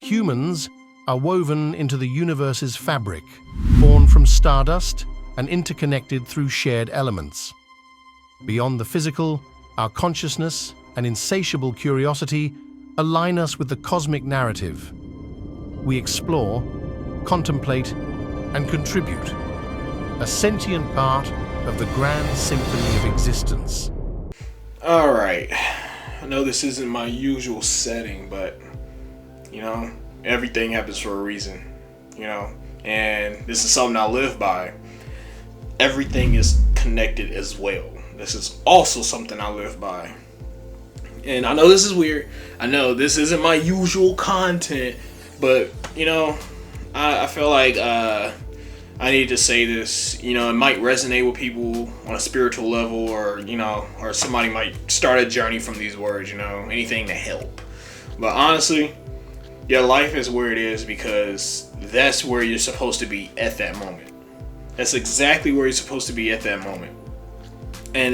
Humans are woven into the universe's fabric, born from stardust and interconnected through shared elements. Beyond the physical, our consciousness and insatiable curiosity align us with the cosmic narrative. We explore, contemplate, and contribute, a sentient part of the grand symphony of existence. Alright, I know this isn't my usual setting, but, everything happens for a reason, and this is something I live by. Everything is connected as well. This is also something I live by. And I know this is weird. I know this isn't my usual content, but, I feel like I need to say this. It might resonate with people on a spiritual level, or somebody might start a journey from these words, anything to help. But honestly, your life is where it is because that's where you're supposed to be at that moment. That's exactly where you're supposed to be at that moment. And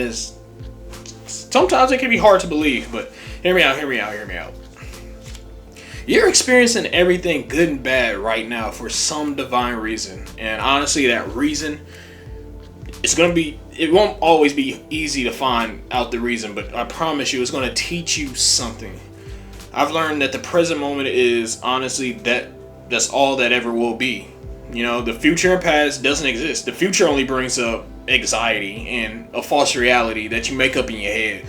sometimes it can be hard to believe, but hear me out. You're experiencing everything good and bad right now for some divine reason. And honestly, that reason, it won't always be easy to find out the reason, but I promise you it's going to teach you something. I've learned that the present moment is honestly that's all that ever will be. The future and past doesn't exist. The future only brings up anxiety and a false reality that you make up in your head.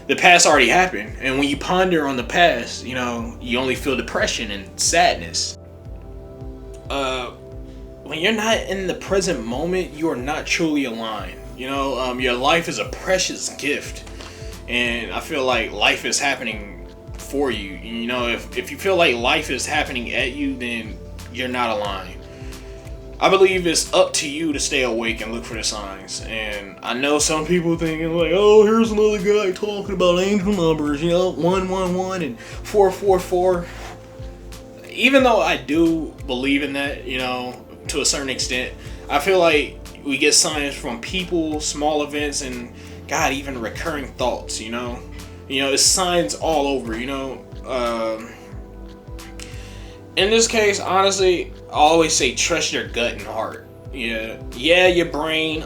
The past already happened, and when you ponder on the past, you only feel depression and sadness. When you're not in the present moment, you are not truly aligned. Your life is a precious gift, and I feel like life is happening for you. If you feel like life is happening at you, then you're not aligned. I believe it's up to you to stay awake and look for the signs. And I know some people thinking like, oh, here's another guy talking about angel numbers, 111 and 444. Even though I do believe in that, to a certain extent, I feel like we get signs from people, small events, and God, even recurring thoughts, it's signs all over, in this case, honestly, I always say trust your gut and heart. Yeah, your brain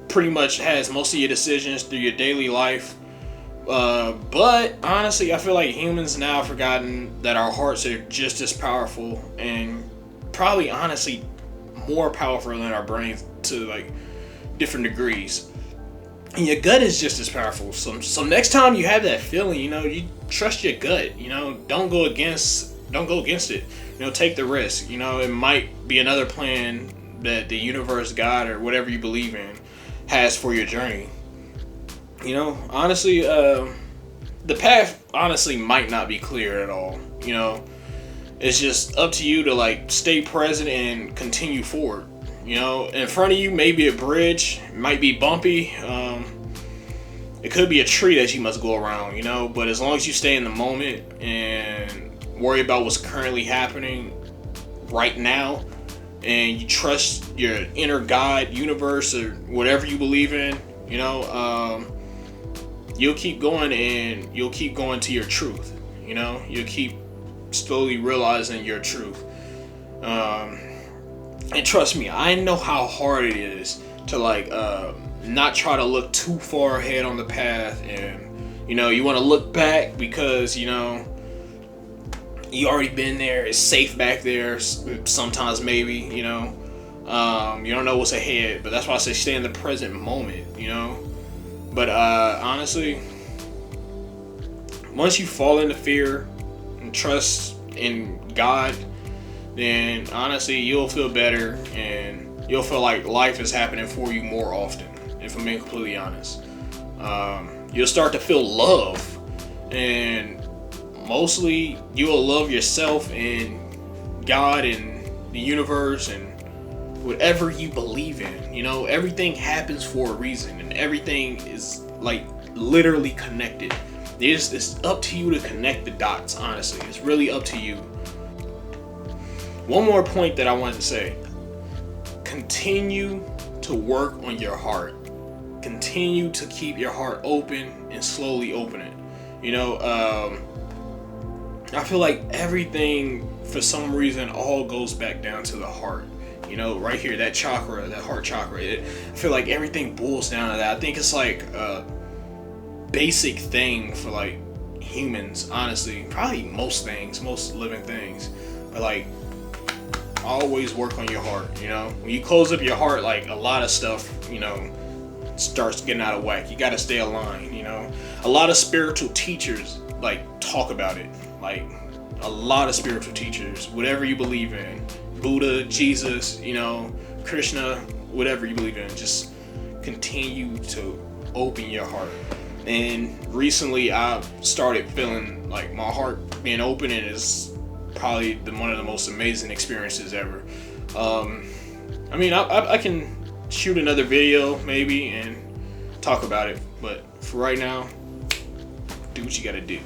pretty much has most of your decisions through your daily life. But honestly, I feel like humans now have forgotten that our hearts are just as powerful and probably honestly more powerful than our brains to like different degrees. And your gut is just as powerful. So next time you have that feeling, you trust your gut. Don't go against it. Take the risk. It might be another plan that the universe, God, or whatever you believe in has for your journey. Honestly, the path honestly might not be clear at all. It's just up to you to like stay present and continue forward. In front of you may be a bridge, it might be bumpy. It could be a tree that you must go around, but as long as you stay in the moment and worry about what's currently happening right now, and you trust your inner God, universe, or whatever you believe in, you'll keep going and you'll keep going to your truth. You'll keep slowly realizing your truth. And trust me, I know how hard it is to not try to look too far ahead on the path, and you want to look back because you already been there. It's safe back there. Sometimes maybe you don't know what's ahead, but that's why I say stay in the present moment. But honestly, once you fall into fear and trust in God, then honestly you'll feel better and you'll feel like life is happening for you more often, if I'm being completely honest. You'll start to feel love, and mostly you will love yourself and God and the universe and whatever you believe in. Everything happens for a reason, and everything is like literally connected. It's up to you to connect the dots. Honestly, it's really up to you. One more point that I wanted to say: continue to work on your heart. Continue to keep your heart open and slowly open it. I feel like everything, for some reason, all goes back down to the heart. You know, right here, that chakra, that heart chakra. I feel like everything boils down to that. I think it's like a basic thing for like humans, honestly. Probably most things, most living things. But like, always work on your heart. You know, when you close up your heart, like a lot of stuff, you know, starts getting out of whack. You got to stay aligned. You know, a lot of spiritual teachers like talk about it. Like a lot of spiritual teachers, whatever you believe in, Buddha, Jesus, you know, Krishna, whatever you believe in, just continue to open your heart. And recently I've started feeling like my heart being open, and is probably one of the most amazing experiences ever. I mean, I can shoot another video maybe and talk about it, but for right now, do what you gotta do.